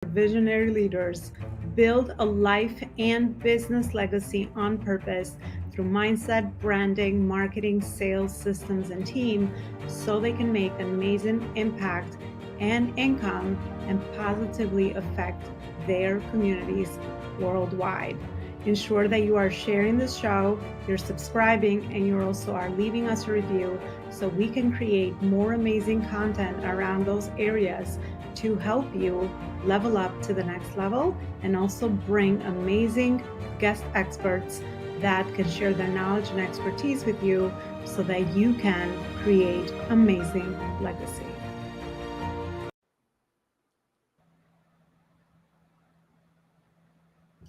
visionary leaders build a life and business legacy on purpose through mindset, branding, marketing, sales, systems, and team so they can make an amazing impact and income and positively affect their communities worldwide. Ensure that you are sharing this show, you're subscribing, and you also are leaving us a review so we can create more amazing content around those areas to help you level up to the next level and also bring amazing guest experts that can share their knowledge and expertise with you so that you can create amazing legacy.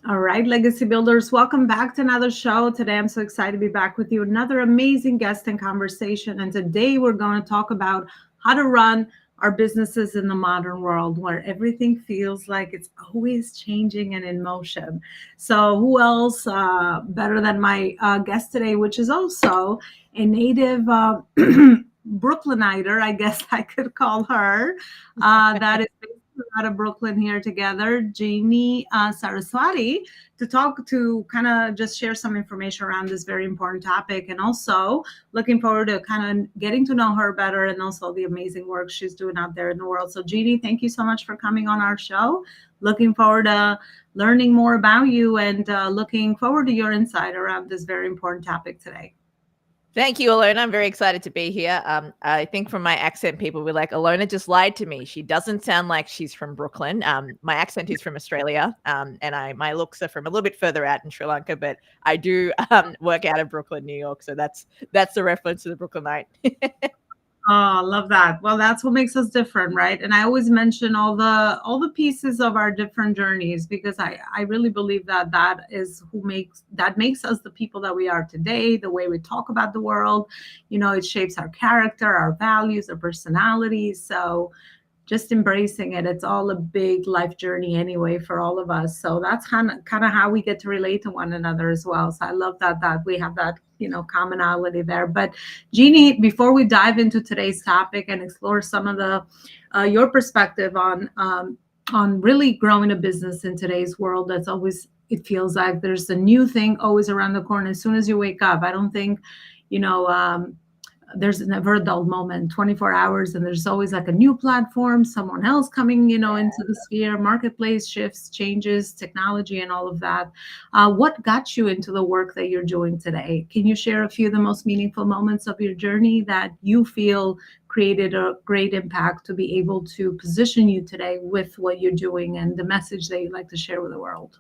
All right, Legacy Builders, welcome back to another show. Today, I'm so excited to be back with you. Another amazing guest and conversation. And today, we're going to talk about how to run our businesses in the modern world where everything feels like it's always changing and in motion. So who else better than my guest today, which is also a native Brooklyniter, I guess I could call her, that is out of Brooklyn here together, Ginni Saraswatti, to kind of just share some information around this very important topic, and also looking forward to kind of getting to know her better and also the amazing work she's doing out there in the world. So Ginni, thank you so much for coming on our show. Looking forward to learning more about you and looking forward to your insight around this very important topic today. Thank you, Elona. I'm very excited to be here. I think from my accent, people were like, Elona just lied to me. She doesn't sound like she's from Brooklyn. My accent is from Australia, and my looks are from a little bit further out in Sri Lanka, but I do work out of Brooklyn, New York. So that's the reference to the Brooklynite. Oh, love that. Well, that's what makes us different, right? And I always mention all the pieces of our different journeys because I really believe that that makes us the people that we are today, the way we talk about the world. It shapes our character, our values, our personalities. So just embracing it. It's all a big life journey anyway for all of us. So that's kind of how we get to relate to one another as well. So I love that we have that commonality there. But Ginni, before we dive into today's topic and explore some of the your perspective on really growing a business in today's world, that's always, it feels like there's a new thing always around the corner as soon as you wake up. I don't think there's never a dull moment, 24 hours, and there's always like a new platform, someone else coming, into the sphere, marketplace shifts, changes, technology, and all of that. What got you into the work that you're doing today? Can you share a few of the most meaningful moments of your journey that you feel created a great impact to be able to position you today with what you're doing and the message that you'd like to share with the world?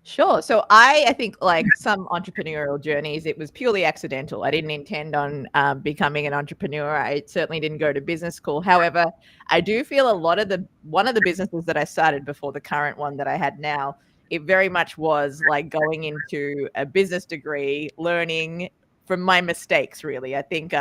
Sure. So I think like some entrepreneurial journeys, it was purely accidental. I didn't intend on becoming an entrepreneur. I certainly didn't go to business school. However, I do feel one of the businesses that I started before the current one that I had now, it very much was like going into a business degree, learning from my mistakes, really. I think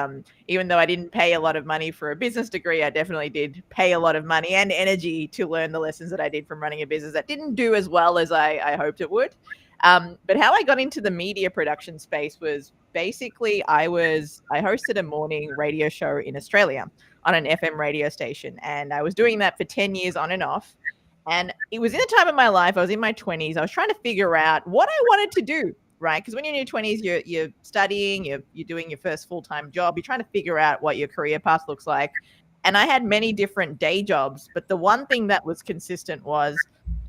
even though I didn't pay a lot of money for a business degree, I definitely did pay a lot of money and energy to learn the lessons that I did from running a business that didn't do as well as I hoped it would. But how I got into the media production space was basically I hosted a morning radio show in Australia on an FM radio station. And I was doing that for 10 years on and off. And it was in a time of my life, I was in my 20s, I was trying to figure out what I wanted to do. Right? Because when you're in your 20s, you're studying, you're doing your first full-time job, you're trying to figure out what your career path looks like. And I had many different day jobs, but the one thing that was consistent was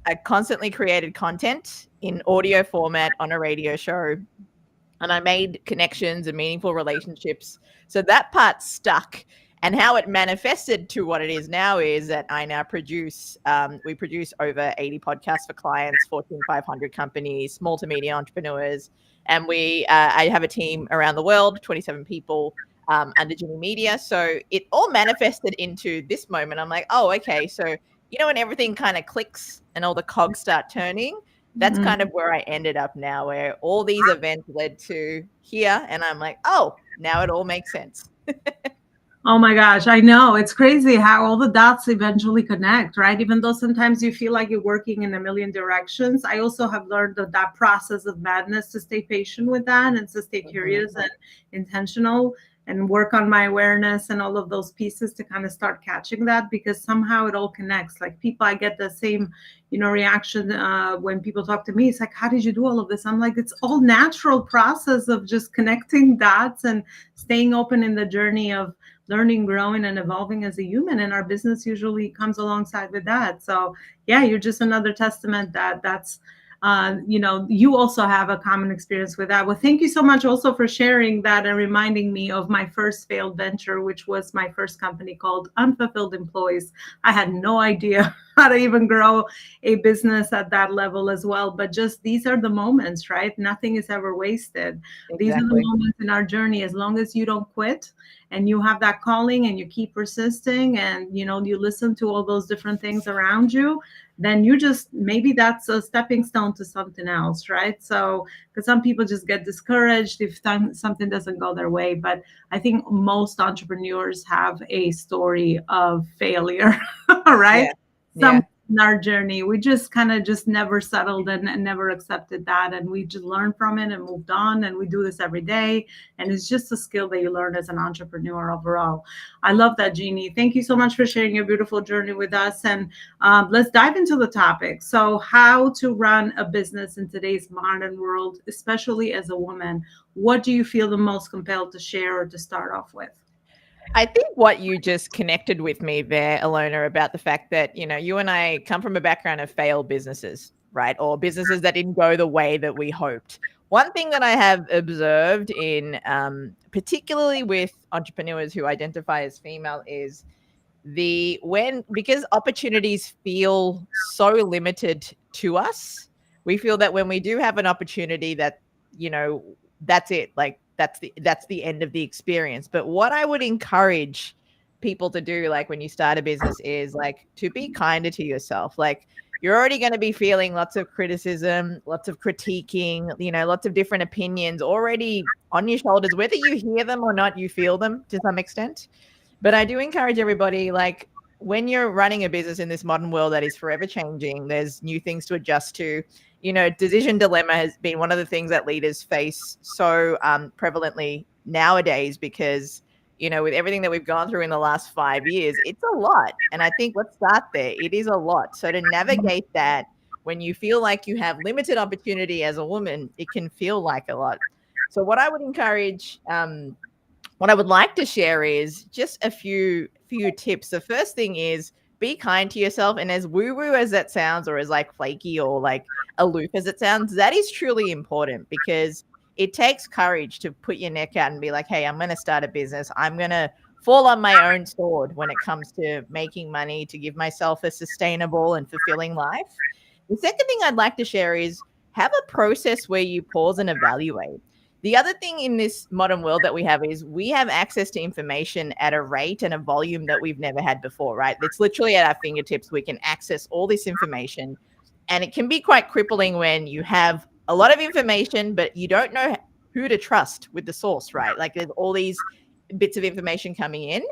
I constantly created content in audio format on a radio show, and I made connections and meaningful relationships. So that part stuck. And how it manifested to what it is now is that I now we produce over 80 podcasts for clients, Fortune 500 companies, small to medium entrepreneurs. And I have a team around the world, 27 people under Ginni Media. So it all manifested into this moment. I'm like, oh, okay. So, when everything kind of clicks and all the cogs start turning, that's kind of where I ended up now, where all these events led to here. And I'm like, oh, now it all makes sense. Oh my gosh, I know. It's crazy how all the dots eventually connect, right? Even though sometimes you feel like you're working in a million directions, I also have learned that process of madness to stay patient with that and to stay curious and intentional and work on my awareness and all of those pieces to kind of start catching that, because somehow it all connects. Like people, I get the same, reaction when people talk to me. It's like, how did you do all of this? I'm like, it's all natural process of just connecting dots and staying open in the journey of learning, growing, and evolving as a human. And our business usually comes alongside with that. So yeah, you're just another testament that you also have a common experience with that. Well, thank you so much also for sharing that and reminding me of my first failed venture, which was my first company called Unfulfilled Employees. I had no idea how to even grow a business at that level as well. But just these are the moments, right? Nothing is ever wasted. These are the Exactly. moments in our journey. As long as you don't quit and you have that calling and you keep persisting and you listen to all those different things around you, then you just, maybe that's a stepping stone to something else, right? So because some people just get discouraged if something doesn't go their way. But I think most entrepreneurs have a story of failure. Right? Yeah. Some Yeah. in our journey, we just kind of just never settled and never accepted that, and we just learned from it and moved on, and we do this every day, and it's just a skill that you learn as an entrepreneur overall. I love that, Ginni. Thank you so much for sharing your beautiful journey with us. And let's dive into the topic. So, how to run a business in today's modern world, especially as a woman. What do you feel the most compelled to share or to start off with? I think what you just connected with me there, Elona, about the fact that, you and I come from a background of failed businesses, right? Or businesses that didn't go the way that we hoped. One thing that I have observed in, particularly with entrepreneurs who identify as female, is because opportunities feel so limited to us, we feel that when we do have an opportunity that, you know, that's it, like that's the end of the experience. But what I would encourage people to do, like when you start a business, is like to be kinder to yourself. Like you're already going to be feeling lots of criticism, lots of critiquing, lots of different opinions already on your shoulders. Whether you hear them or not, you feel them to some extent. But I do encourage everybody, like when you're running a business in this modern world that is forever changing, there's new things to adjust to. Decision dilemma has been one of the things that leaders face so prevalently nowadays because, with everything that we've gone through in the last 5 years, it's a lot. And I think let's start there. It is a lot. So to navigate that, when you feel like you have limited opportunity as a woman, it can feel like a lot. So what I would encourage, what I would like to share is just a few tips. The first thing is be kind to yourself. And as woo-woo as that sounds, or as like flaky or like aloof as it sounds, that is truly important because it takes courage to put your neck out and be like, hey, I'm going to start a business. I'm going to fall on my own sword when it comes to making money to give myself a sustainable and fulfilling life. The second thing I'd like to share is have a process where you pause and evaluate. The other thing in this modern world that we have is we have access to information at a rate and a volume that we've never had before, right? It's literally at our fingertips. We can access all this information. And it can be quite crippling when you have a lot of information, but you don't know who to trust with the source, right? Like there's all these bits of information coming in.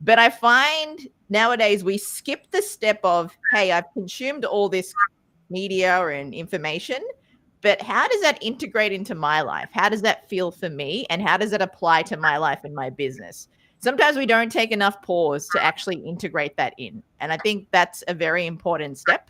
But I find nowadays we skip the step of, hey, I've consumed all this media and information, but how does that integrate into my life? How does that feel for me? And how does it apply to my life and my business? Sometimes we don't take enough pause to actually integrate that in. And I think that's a very important step.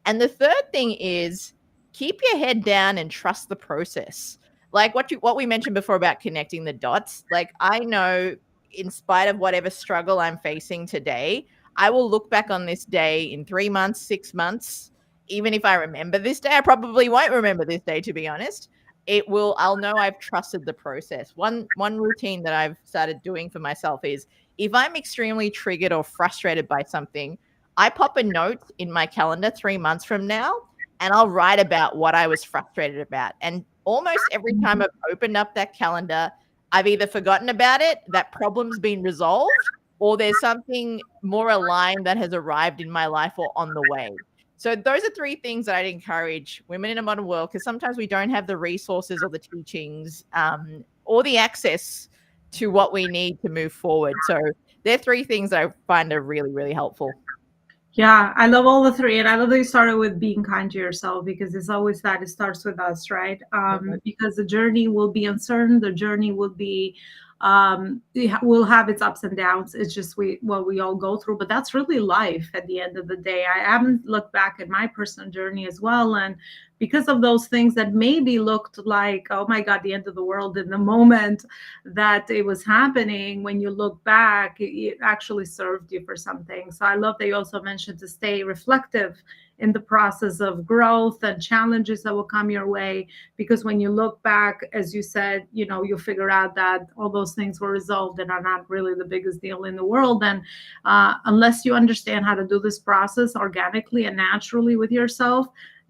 And the third thing is keep your head down and trust the process. Like what we mentioned before about connecting the dots. Like I know in spite of whatever struggle I'm facing today, I will look back on this day in 3 months, 6 months. Even if I remember this day, I probably won't remember this day, to be honest. I'll know I've trusted the process. One routine that I've started doing for myself is if I'm extremely triggered or frustrated by something, I pop a note in my calendar 3 months from now and I'll write about what I was frustrated about. And almost every time I've opened up that calendar, I've either forgotten about it, that problem's been resolved, or there's something more aligned that has arrived in my life or on the way. So those are three things that I'd encourage women in a modern world, because sometimes we don't have the resources or the teachings or the access to what we need to move forward. So they're three things that I find are really, really helpful. Yeah, I love all the three. And I love that you started with being kind to yourself, because it's always that it starts with us, right? Mhm. Because the journey will be uncertain, the journey will be will have its ups and downs. It's just what we all go through, but that's really life at the end of the day. I haven't looked back at my personal journey as well, and because of those things that maybe looked like, oh my God, the end of the world in the moment that it was happening, when you look back, it actually served you for something. So I love that you also mentioned to stay reflective in the process of growth and challenges that will come your way, because when you look back, as you said, you'll figure out that all those things were resolved and are not really the biggest deal in the world. And unless you understand how to do this process organically and naturally with yourself,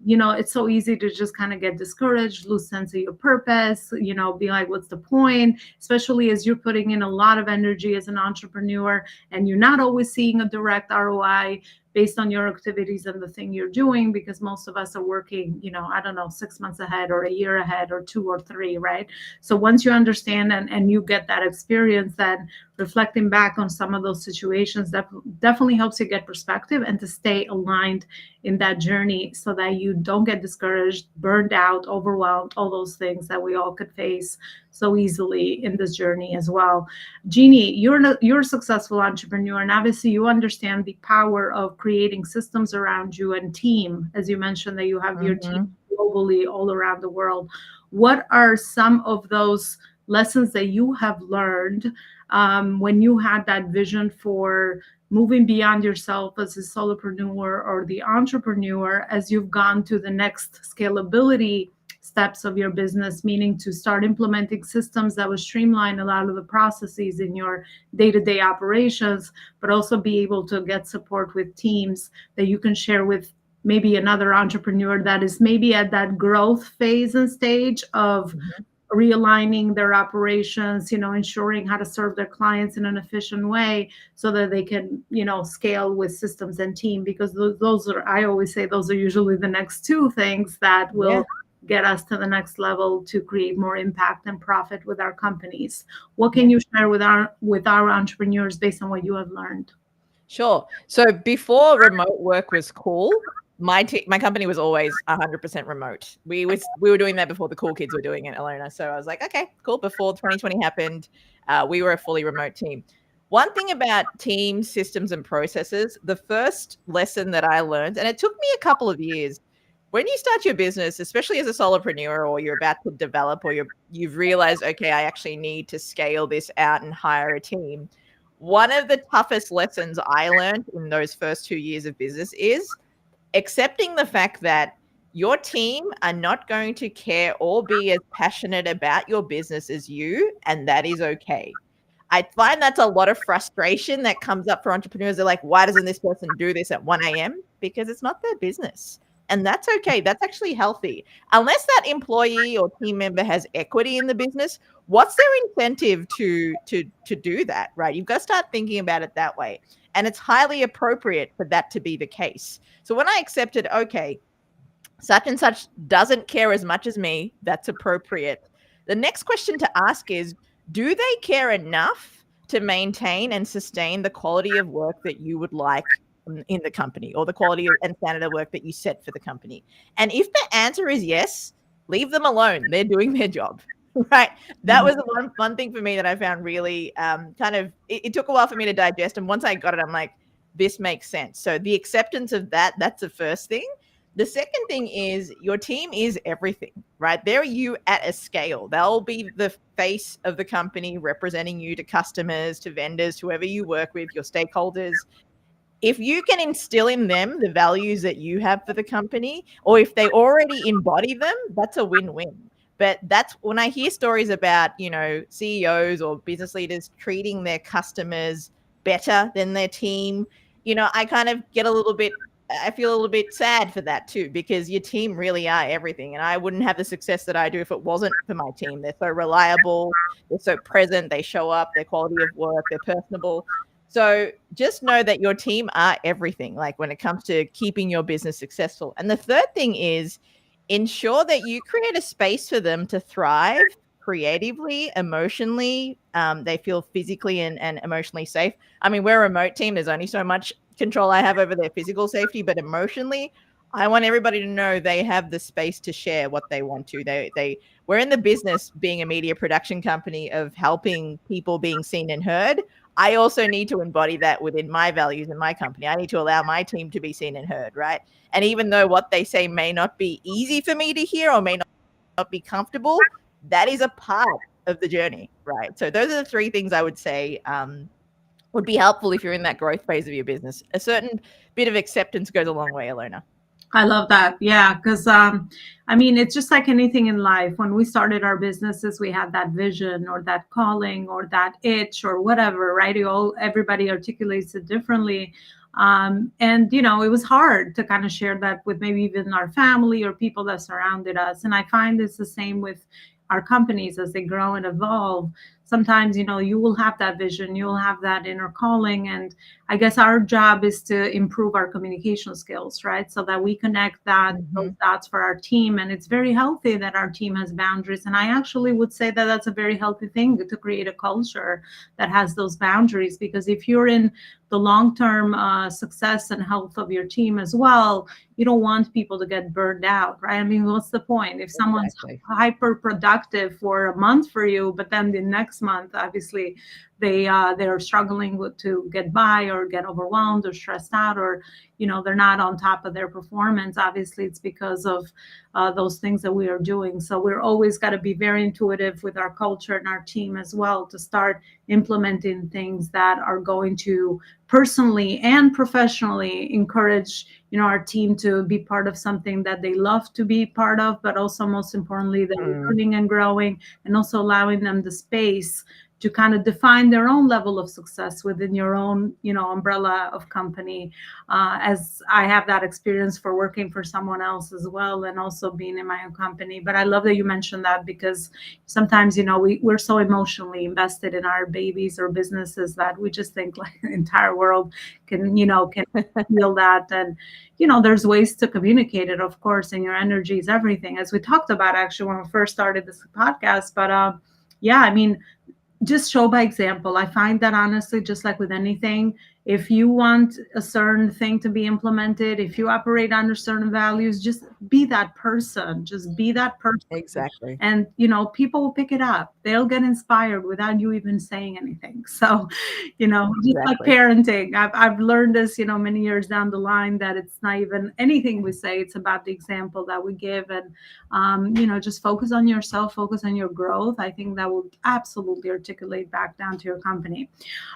it's so easy to just kind of get discouraged, lose sense of your purpose, be like, what's the point? Especially as you're putting in a lot of energy as an entrepreneur and you're not always seeing a direct ROI based on your activities and the thing you're doing, because most of us are working, I don't know, 6 months ahead or a year ahead or 2 or 3, right? So once you understand and you get that experience, then reflecting back on some of those situations, that definitely helps you get perspective and to stay aligned in that journey so that you don't get discouraged, burned out, overwhelmed, all those things that we all could face so easily in this journey as well. Ginni, you're a successful entrepreneur, and obviously you understand the power of creating systems around you and team. As you mentioned, that you have your team globally all around the world. What are some of those lessons that you have learned when you had that vision for moving beyond yourself as a solopreneur or the entrepreneur, as you've gone to the next scalability steps of your business, meaning to start implementing systems that would streamline a lot of the processes in your day-to-day operations, but also be able to get support with teams that you can share with maybe another entrepreneur that is maybe at that growth phase and stage of realigning their operations, ensuring how to serve their clients in an efficient way so that they can, scale with systems and team, because those are, I always say, those are usually the next two things that will get us to the next level to create more impact and profit with our companies. What can you share with our entrepreneurs based on what you have learned? Sure. So before remote work was cool, my company was always 100% remote. We were doing that before the cool kids were doing it, Elona. So I was like, okay, cool. Before 2020 happened, we were a fully remote team. One thing about team systems and processes, the first lesson that I learned, and it took me a couple of years, when you start your business, especially as a solopreneur, or you're about to develop, or you've realized, okay, I actually need to scale this out and hire a team. One of the toughest lessons I learned in those first 2 years of business is accepting the fact that your team are not going to care or be as passionate about your business as you, and that is okay. I find that's a lot of frustration that comes up for entrepreneurs. They're like, why doesn't this person do this at 1 a.m.? Because it's not their business. And that's okay. That's actually healthy. Unless that employee or team member has equity in the business, what's their incentive to do that, right? You've got to start thinking about it that way. And it's highly appropriate for that to be the case. So when I accepted, okay, such and such doesn't care as much as me, that's appropriate. The next question to ask is, do they care enough to maintain and sustain the quality of work that you would like in the company, or the quality and standard of work that you set for the company? And if the answer is yes, leave them alone. They're doing their job, right? That was one thing for me that I found really it took a while for me to digest. And once I got it, I'm like, this makes sense. So the acceptance of that's the first thing. The second thing is your team is everything, right? They're you at a scale. They'll be the face of the company, representing you to customers, to vendors, whoever you work with, your stakeholders. If you can instill in them the values that you have for the company, or if they already embody them, that's a win-win. But that's when I hear stories about, CEOs or business leaders treating their customers better than their team, I kind of get I feel a little bit sad for that too, because your team really are everything. And I wouldn't have the success that I do if it wasn't for my team. They're so reliable, they're so present, they show up, their quality of work, they're personable. So just know that your team are everything, like when it comes to keeping your business successful. And the third thing is ensure that you create a space for them to thrive creatively, emotionally. They feel physically and emotionally safe. I mean, we're a remote team. There's only so much control I have over their physical safety, but emotionally, I want everybody to know they have the space to share what they want to. We're in the business, being a media production company, of helping people being seen and heard. I also need to embody that within my values in my company. I need to allow my team to be seen and heard, right? And even though what they say may not be easy for me to hear or may not be comfortable, that is a part of the journey, right? So those are the three things I would say would be helpful if you're in that growth phase of your business. A certain bit of acceptance goes a long way, Elona. I love that. Yeah, because I mean, it's just like anything in life. When we started our businesses, we had that vision or that calling or that itch or whatever, right? Everybody articulates it differently. And it was hard to kind of share that with maybe even our family or people that surrounded us. And I find it's the same with our companies as they grow and evolve. Sometimes, you will have that vision, you'll have that inner calling, and I guess our job is to improve our communication skills, right? So that we connect those dots for our team. And it's very healthy that our team has boundaries. And I actually would say that that's a very healthy thing to create a culture that has those boundaries. Because if you're in the long-term success and health of your team as well, you don't want people to get burned out, right? I mean, what's the point if someone's hyper productive for a month for you, but then the next month, obviously, they're struggling to get by or get overwhelmed or stressed out, or they're not on top of their performance. Obviously, it's because of those things that we are doing. So we're always got to be very intuitive with our culture and our team as well, to start implementing things that are going to personally and professionally encourage our team to be part of something that they love to be part of, but also most importantly, they're learning and growing, and also allowing them the space to kind of define their own level of success within your own, umbrella of company. As I have that experience for working for someone else as well, and also being in my own company. But I love that you mentioned that, because sometimes, we're so emotionally invested in our babies or businesses that we just think like the entire world can feel that. And, there's ways to communicate it, of course, and your energy is everything, as we talked about actually when we first started this podcast. But yeah, I mean, just show by example. I find that honestly, just like with anything, if you want a certain thing to be implemented, if you operate under certain values, just be that person. Just be that person. Exactly. And, people will pick it up. They'll get inspired without you even saying anything. So, just like parenting, I've learned this, many years down the line, that it's not even anything we say. It's about the example that we give. And, just focus on yourself, focus on your growth. I think that will absolutely articulate back down to your company.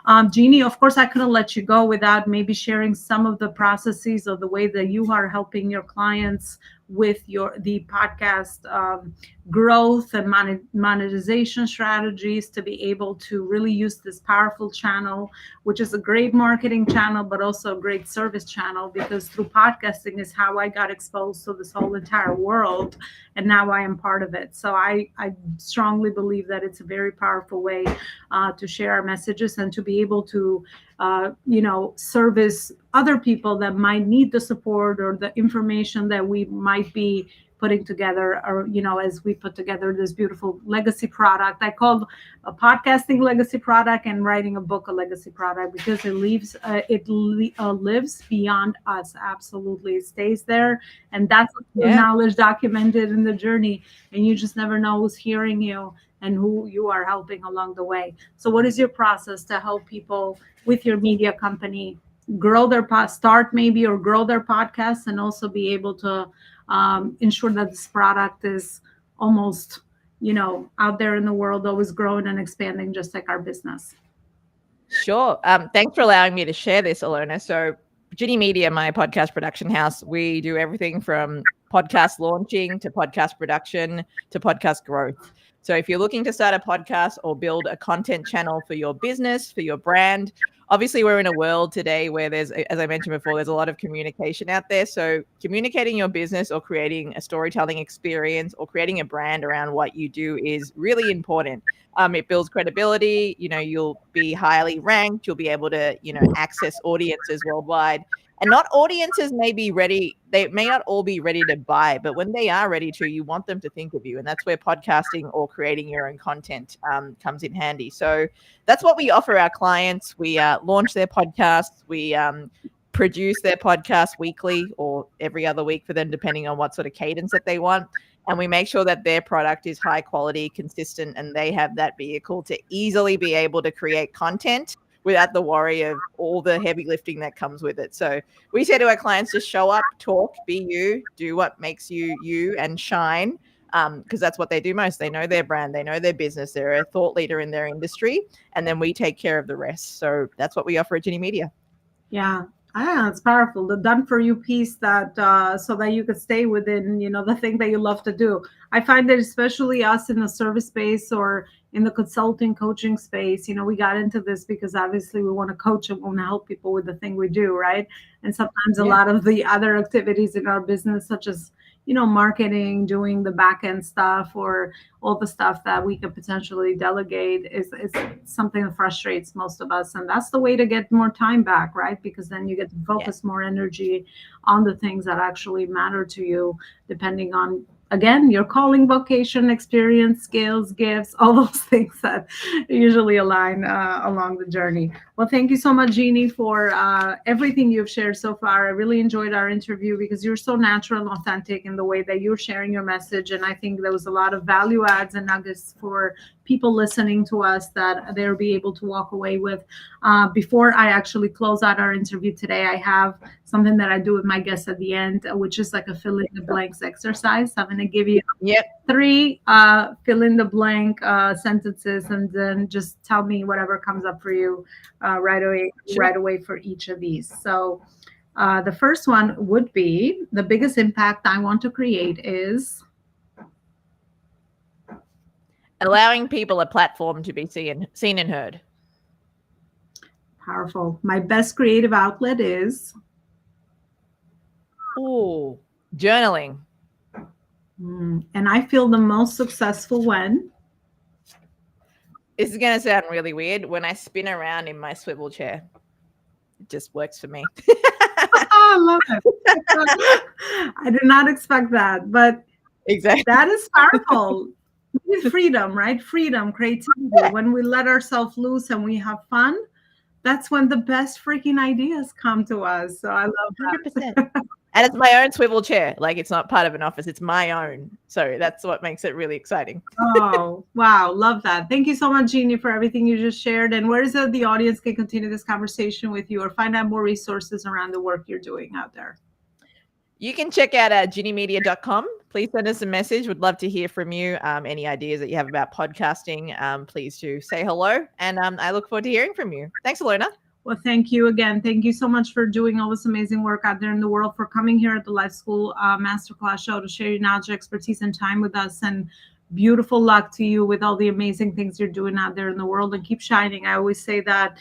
Ginni, of course, I couldn't let you go without maybe sharing some of the processes or the way that you are helping your clients with the podcast growth and monetization strategies, to be able to really use this powerful channel, which is a great marketing channel, but also a great service channel, because through podcasting is how I got exposed to this whole entire world, and now I am part of it. So I strongly believe that it's a very powerful way to share our messages, and to be able to service other people that might need the support or the information that we might be putting together, or as we put together this beautiful legacy product. I called a podcasting legacy product and writing a book a legacy product, because it lives beyond us. Absolutely, it stays there, and that's the knowledge documented in the journey, and you just never know who's hearing you and who you are helping along the way. So what is your process to help people with your media company grow their start maybe, or grow their podcasts, and also be able to ensure that this product is almost, out there in the world, always growing and expanding, just like our business? Sure. Thanks for allowing me to share this, Elona. So Ginni Media, my podcast production house, we do everything from podcast launching to podcast production to podcast growth. So if you're looking to start a podcast or build a content channel for your business, for your brand, obviously we're in a world today where there's, as I mentioned before, there's a lot of communication out there. So communicating your business or creating a storytelling experience or creating a brand around what you do is really important. It builds credibility. You'll be highly ranked. You'll be able to, access audiences worldwide. And not audiences may be ready. They may not all be ready to buy, but when they are ready to, you want them to think of you. And that's where podcasting or creating your own content comes in handy. So that's what we offer our clients. We launch their podcasts. We produce their podcast weekly or every other week for them, depending on what sort of cadence that they want. And we make sure that their product is high quality, consistent, and they have that vehicle to easily be able to create content without the worry of all the heavy lifting that comes with it. So we say to our clients, just show up, talk, be you, do what makes you you, and shine, because that's what they do most. They know their brand, they know their business, they're a thought leader in their industry, and then we take care of the rest. So that's what we offer at Ginni Media. Yeah. It's powerful. The done for you piece that so that you could stay within, the thing that you love to do. I find that especially us in the service space or in the consulting coaching space, we got into this because obviously we want to coach and we want to help people with the thing we do, right? And sometimes a lot of the other activities in our business, such as marketing, doing the back end stuff, or all the stuff that we could potentially delegate is something that frustrates most of us. And that's the way to get more time back, right? Because then you get to focus more energy on the things that actually matter to you, depending on, again, your calling, vocation, experience, skills, gifts, all those things that usually align along the journey. Well, thank you so much, Ginni, for everything you've shared so far. I really enjoyed our interview because you're so natural and authentic in the way that you're sharing your message. And I think there was a lot of value adds and nuggets for people listening to us that they'll be able to walk away with. Before I actually close out our interview today, I have something that I do with my guests at the end, which is like a fill in the blanks exercise. I'm going to give you 3 fill in the blank sentences, and then just tell me whatever comes up for you right away for each of these. So the first one would be, the biggest impact I want to create is allowing people a platform to be seen and heard. Powerful. My best creative outlet is journaling. And I feel the most successful when? This is going to sound really weird. When I spin around in my swivel chair, it just works for me. I love it. I did not expect that, but exactly, that is powerful. Freedom, right? Freedom, creativity. When we let ourselves loose and we have fun, that's when the best freaking ideas come to us. So I love that. 100%. And it's my own swivel chair. Like, it's not part of an office. It's my own. So that's what makes it really exciting. Oh, wow. Love that. Thank you so much, Ginni, for everything you just shared. And where is it the audience can continue this conversation with you or find out more resources around the work you're doing out there? You can check out ginnimedia.com. Please send us a message. Would love to hear from you. Any ideas that you have about podcasting, please do say hello. And I look forward to hearing from you. Thanks, Elona. Well, thank you again. Thank you so much for doing all this amazing work out there in the world, for coming here at the Life School Masterclass show to share your knowledge, expertise, and time with us. And beautiful luck to you with all the amazing things you're doing out there in the world, and keep shining. I always say that,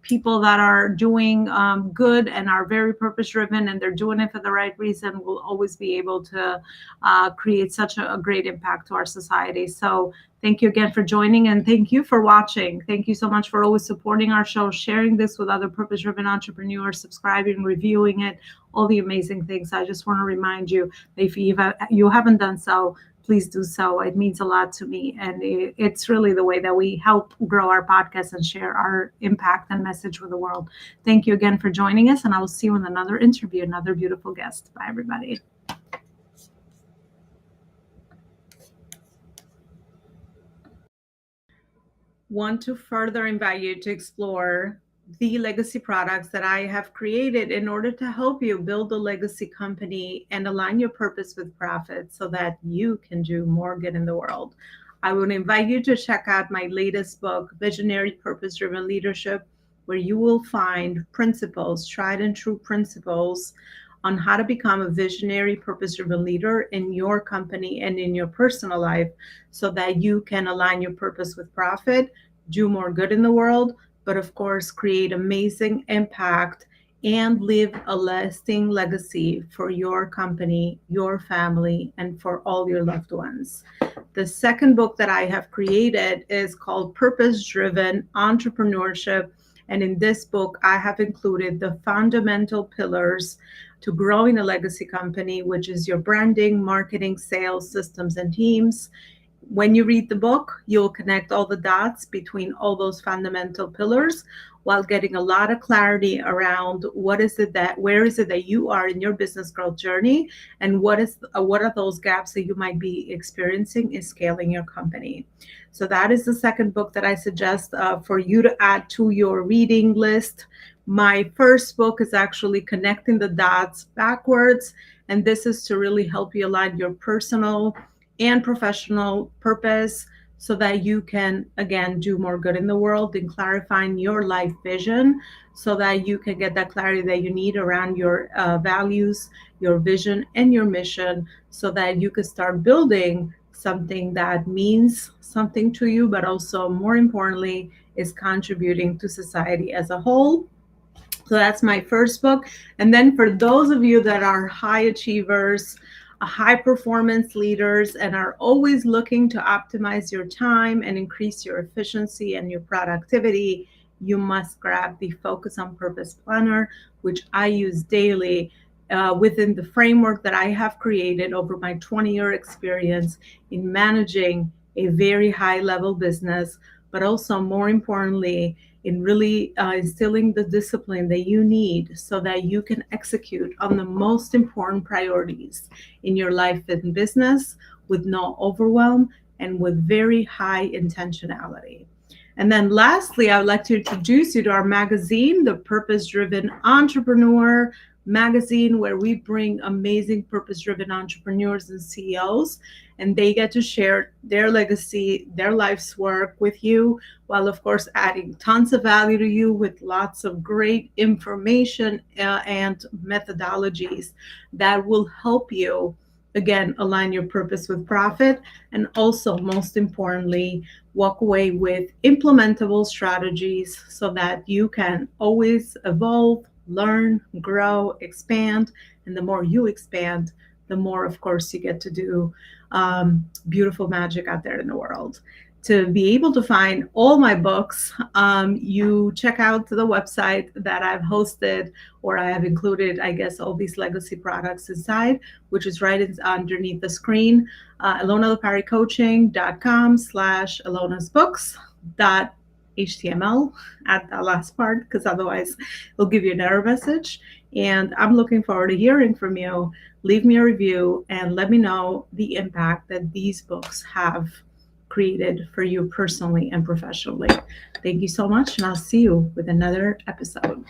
people that are doing good and are very purpose driven and they're doing it for the right reason will always be able to create such a great impact to our society. So thank you again for joining, and thank you for watching. Thank you so much for always supporting our show, sharing this with other purpose driven entrepreneurs, subscribing, reviewing it, all the amazing things. I just want to remind you that if you haven't done so, please do so. It means a lot to me. And it's really the way that we help grow our podcast and share our impact and message with the world. Thank you again for joining us. And I will see you in another interview, another beautiful guest. Bye, everybody. Want to further invite you to explore the legacy products that I have created in order to help you build a legacy company and align your purpose with profit so that you can do more good in the world. I would invite you to check out my latest book, Visionary Purpose-Driven Leadership, where you will find principles, tried and true principles on how to become a visionary purpose-driven leader in your company and in your personal life so that you can align your purpose with profit, do more good in the world, but of course, create amazing impact and leave a lasting legacy for your company, your family, and for all your loved ones. The second book that I have created is called Purpose-Driven Entrepreneurship. And in this book, I have included the fundamental pillars to growing a legacy company, which is your branding, marketing, sales, systems, and teams, When you read the book, you'll connect all the dots between all those fundamental pillars while getting a lot of clarity around where is it that you are in your business growth journey, and what are those gaps that you might be experiencing in scaling your company. So that is the second book that I suggest for you to add to your reading list. My first book is actually Connecting the Dots Backwards, and this is to really help you align your personal and professional purpose so that you can, again, do more good in the world and clarifying your life vision so that you can get that clarity that you need around your values, your vision, and your mission so that you can start building something that means something to you, but also, more importantly, is contributing to society as a whole. So that's my first book. And then for those of you that are high achievers, high performance leaders, and are always looking to optimize your time and increase your efficiency and your productivity, you must grab the Focus on Purpose Planner, which I use daily within the framework that I have created over my 20-year experience in managing a very high level business, but also, more importantly, in really instilling the discipline that you need so that you can execute on the most important priorities in your life and business with no overwhelm and with very high intentionality. And then lastly, I would like to introduce you to our magazine, the Purpose Driven Entrepreneur magazine, where we bring amazing purpose driven entrepreneurs and CEOs, and they get to share their legacy, their life's work with you, while of course adding tons of value to you with lots of great information and methodologies that will help you, again, align your purpose with profit, and also, most importantly, walk away with implementable strategies so that you can always evolve, learn, grow, expand. And the more you expand, the more, of course, you get to do beautiful magic out there in the world. To be able to find all my books, you check out the website that I've hosted, or I have included, I guess, all these legacy products inside, which is right underneath the screen, elonaleparecoaching.com/Elona's books. HTML at the last part, because otherwise it'll give you an error message. And I'm looking forward to hearing from you. Leave me a review and let me know the impact that these books have created for you personally and professionally. Thank you so much, and I'll see you with another episode.